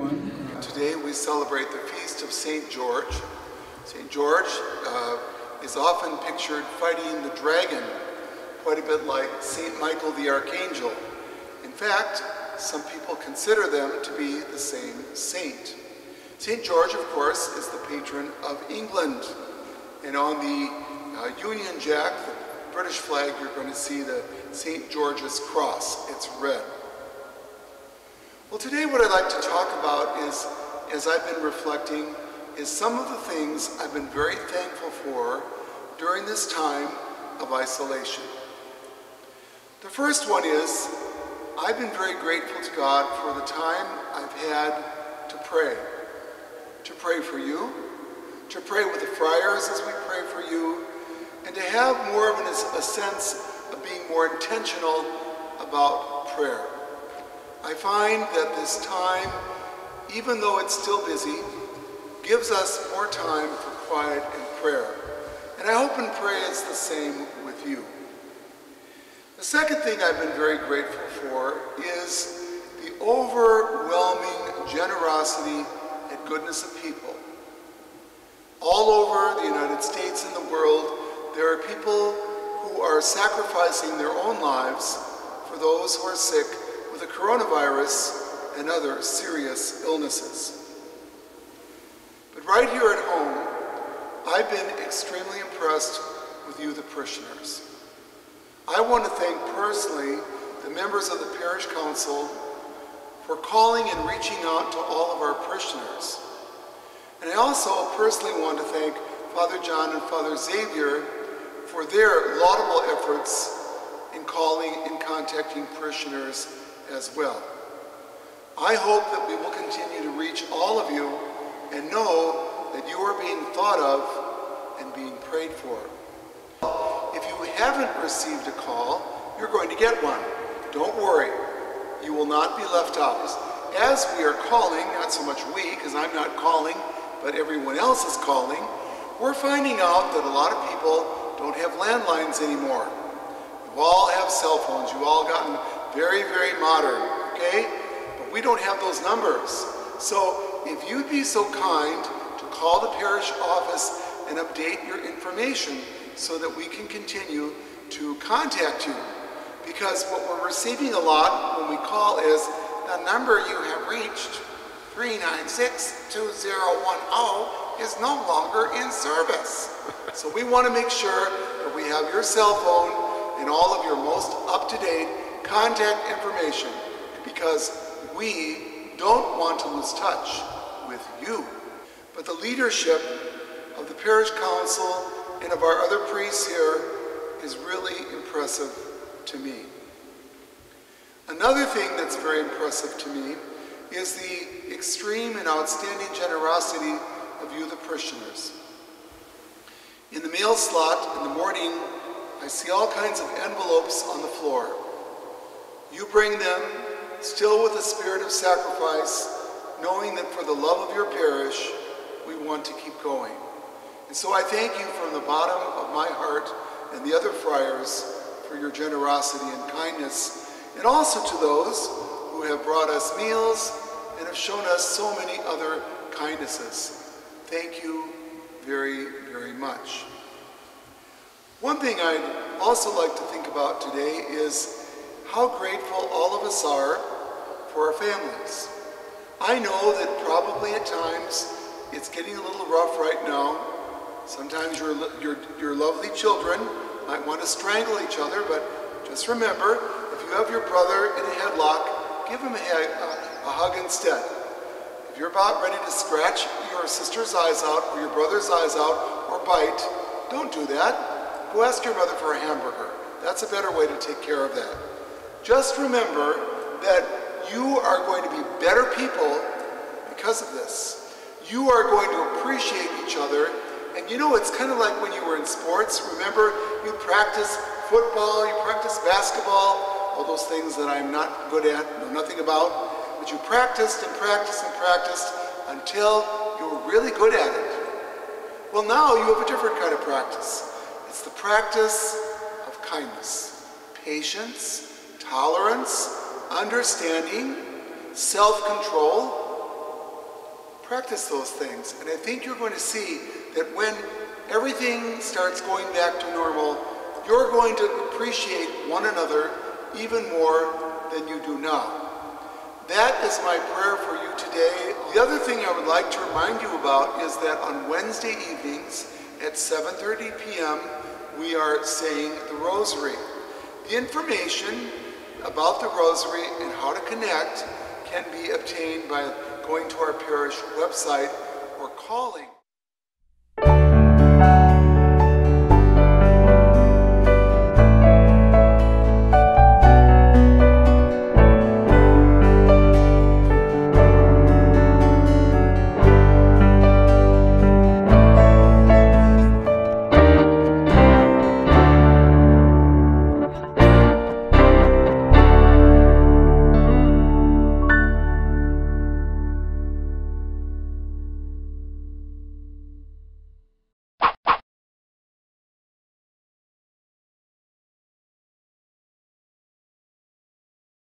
everyone. Today we celebrate the feast of St. George. St. George is often pictured fighting the dragon, quite a bit like St. Michael the Archangel. In fact, some people consider them to be the same saint. St. George, of course, is the patron of England. And on the Union Jack, the British flag, you're going to see the St. George's cross. It's red. Well, today what I'd like to talk about is, as I've been reflecting, is some of the things I've been very thankful for during this time of isolation. The first one is, I've been very grateful to God for the time I've had to pray. To pray for you, to pray with the friars as we pray for you, and to have more of a sense of being more intentional about prayer. I find that this time, even though it's still busy, gives us more time for quiet and prayer. And I hope and pray it's the same with you. The second thing I've been very grateful for is the overwhelming generosity and goodness of people. All over the United States and the world, there are people who are sacrificing their own lives for those who are sick with the coronavirus and other serious illnesses. But right here at home, I've been extremely impressed with you, the parishioners. I want to thank personally the members of the Parish Council for calling and reaching out to all of our parishioners. And I also personally want to thank Father John and Father Xavier for their laudable efforts in calling and contacting parishioners as well. I hope that we will continue to reach all of you and know that you are being thought of and being prayed for. If you haven't received a call, you're going to get one. Don't worry, you will not be left out. As we are calling, not so much we, because I'm not calling, but everyone else is calling, we're finding out that a lot of people don't have landlines anymore. You all have cell phones. You've all gotten very, very modern, okay? But we don't have those numbers. So if you'd be so kind to call the parish office and update your information so that we can continue to contact you. Because what we're receiving a lot when we call is, the number you have reached, 396-2010, is no longer in service. So we want to make sure that we have your cell phone and all of your most up-to-date contact information, because we don't want to lose touch with you. But the leadership of the Parish Council and of our other priests here is really impressive to me. Another thing that's very impressive to me is the extreme and outstanding generosity of you, the parishioners. In the mail slot in the morning, I see all kinds of envelopes on the floor. You bring them, still with a spirit of sacrifice, knowing that for the love of your parish, we want to keep going. And so I thank you from the bottom of my heart and the other friars for your generosity and kindness, and also to those who have brought us meals and have shown us so many other kindnesses. Thank you very, very much. One thing I'd also like to think about today is how grateful all of us are for our families. I know that probably at times it's getting a little rough right now. Sometimes your lovely children might want to strangle each other, but just remember, if you have your brother in a headlock, give him a hug instead. If you're about ready to scratch your sister's eyes out or your brother's eyes out or bite, don't do that. Go ask your mother for a hamburger. That's a better way to take care of that. Just remember that you are going to be better people because of this. You are going to appreciate each other. And you know, it's kind of like when you were in sports. Remember, you practice football, you practice basketball, all those things that I'm not good at, know nothing about. But you practiced and practiced and practiced until you were really good at it. Well, now you have a different kind of practice. It's the practice of kindness, patience, tolerance, understanding, self-control, practice those things. And I think you're going to see that when everything starts going back to normal, you're going to appreciate one another even more than you do now. That is my prayer for you today. The other thing I would like to remind you about is that on Wednesday evenings at 7:30 p.m. we are saying the Rosary. The information about the Rosary and how to connect can be obtained by going to our parish website or calling